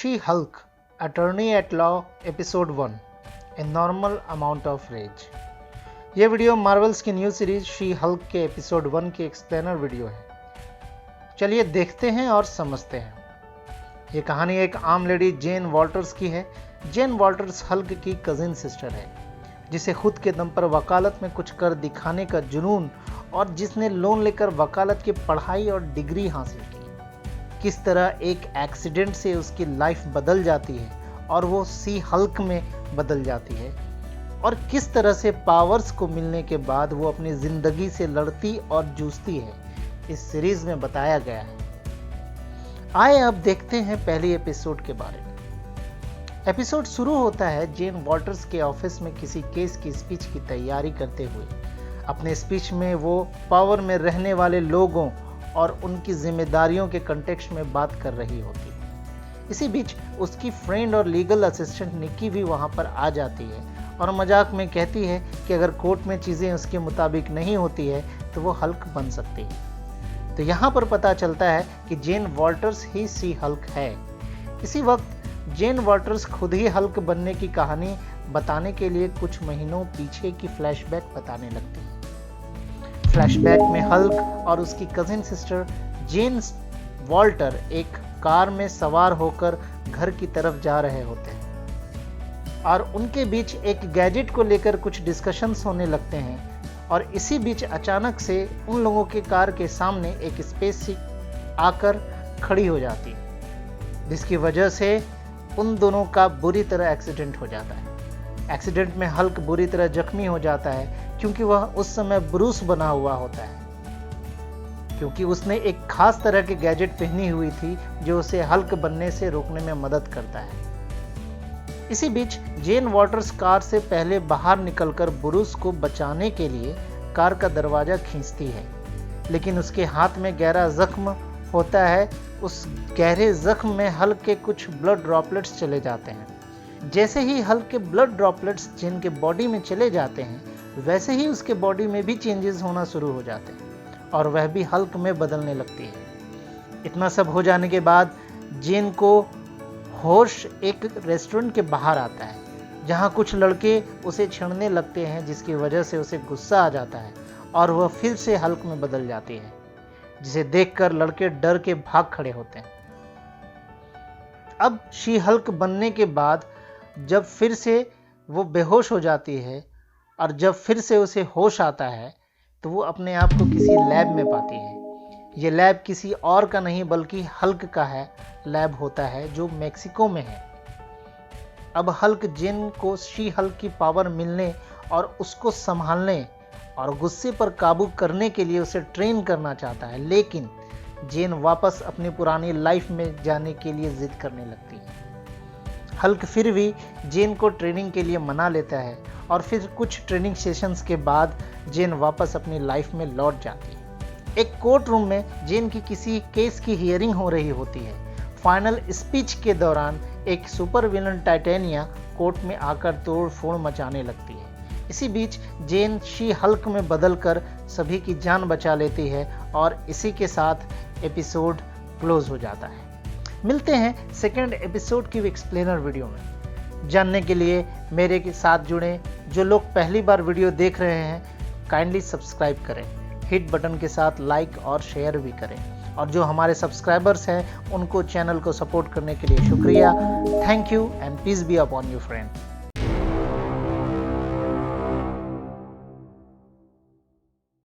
She-Hulk, Attorney at Law, Episode 1, A Normal Amount of Rage। ये video Marvels की new series she Hulk के episode 1 की explainer video है। चलिए देखते हैं और समझते हैं। ये कहानी एक आम लेडी जेन वॉल्टर्स की है। जेन वॉल्टर्स हल्क की कजिन सिस्टर है, जिसे खुद के दम पर वकालत में कुछ कर दिखाने का जुनून और जिसने लोन लेकर वकालत की पढ़ाई और डिग्री हासिल की। किस तरह एक एक्सीडेंट से उसकी लाइफ बदल जाती है और वो सी हल्क में बदल जाती है, और किस तरह से पावर्स को मिलने के बाद वो अपनी जिंदगी से लड़ती और जूझती है, इस सीरीज में बताया गया है। आइए अब देखते हैं पहली एपिसोड के बारे में। एपिसोड शुरू होता है जेन वॉल्टर्स के ऑफिस में किसी केस की स्पीच की तैयारी करते हुए। अपने स्पीच में वो पावर में रहने वाले लोगों और उनकी जिम्मेदारियों के कंटेक्स्ट में बात कर रही होती है। इसी बीच उसकी फ्रेंड और लीगल असिस्टेंट निक्की भी वहां पर आ जाती है और मजाक में कहती है कि अगर कोर्ट में चीज़ें उसके मुताबिक नहीं होती है तो वो हल्क बन सकती है। तो यहाँ पर पता चलता है कि जेन वॉल्टर्स ही सी हल्क है। इसी वक्त जेन वॉल्टर्स खुद ही हल्क बनने की कहानी बताने के लिए कुछ महीनों पीछे की फ्लैशबैक बताने लगती है। फ्लैशबैक में हल्क और उसकी कजिन सिस्टर जेन वॉल्टर एक कार में सवार होकर घर की तरफ जा रहे होते हैं और उनके बीच एक गैजेट को लेकर कुछ डिस्कशंस होने लगते हैं। और इसी बीच अचानक से उन लोगों के कार के सामने एक स्पेसशिप आकर खड़ी हो जाती है, जिसकी वजह से उन दोनों का बुरी तरह एक्सीडेंट हो जाता है। एक्सीडेंट में हल्क बुरी तरह जख्मी हो जाता है क्योंकि वह उस समय ब्रूस बना हुआ होता है, क्योंकि उसने एक खास तरह की गैजेट पहनी हुई थी जो उसे हल्क बनने से रोकने में मदद करता है। इसी बीच जेन वॉल्टर्स कार से पहले बाहर निकलकर ब्रूस को बचाने के लिए कार का दरवाजा खींचती है, लेकिन उसके हाथ में गहरा जख्म होता है। उस गहरे जख्म में हल्क के कुछ ब्लड ड्रॉपलेट्स चले जाते हैं। जैसे ही हल्क के ब्लड ड्रॉपलेट्स जेन के बॉडी में चले जाते हैं, वैसे ही उसके बॉडी में भी चेंजेस होना शुरू हो जाते हैं और वह भी हल्क में बदलने लगती है। इतना सब हो जाने के बाद जेन को होश एक रेस्टोरेंट के बाहर आता है, जहां कुछ लड़के उसे छेड़ने लगते हैं, जिसकी वजह से उसे गुस्सा आ जाता है और वह फिर से हल्क में बदल जाती है, जिसे देखकर लड़के डर के भाग खड़े होते हैं। अब शी हल्क बनने के बाद जब फिर से वो बेहोश हो जाती है और जब फिर से उसे होश आता है, तो वो अपने आप को किसी लैब में पाती है। ये लैब किसी और का नहीं बल्कि हल्क का है लैब होता है, जो मेक्सिको में है। अब हल्क जेन को शी हल्क की पावर मिलने और उसको संभालने और गुस्से पर काबू करने के लिए उसे ट्रेन करना चाहता है, लेकिन जेन वापस अपनी पुरानी लाइफ में जाने के लिए जिद करने लगती है। हल्क फिर भी जेन को ट्रेनिंग के लिए मना लेता है और फिर कुछ ट्रेनिंग सेशंस के बाद जेन वापस अपनी लाइफ में लौट जाती है। एक कोर्ट रूम में जेन की किसी केस की हियरिंग हो रही होती है। फाइनल स्पीच के दौरान एक सुपर विलन टाइटेनिया कोर्ट में आकर तोड़ फोड़ मचाने लगती है। इसी बीच जेन शी हल्क में बदलकर सभी की जान बचा लेती है और इसी के साथ एपिसोड क्लोज हो जाता है। मिलते हैं सेकेंड एपिसोड की एक्सप्लेनर वीडियो में। जानने के लिए मेरे के साथ जुड़ें। जो लोग पहली बार वीडियो देख रहे हैं, काइंडली सब्सक्राइब करें, हिट बटन के साथ लाइक और शेयर भी करें, और जो हमारे सब्सक्राइबर्स हैं उनको चैनल को सपोर्ट करने के लिए शुक्रिया। Thank you and peace be upon you friend.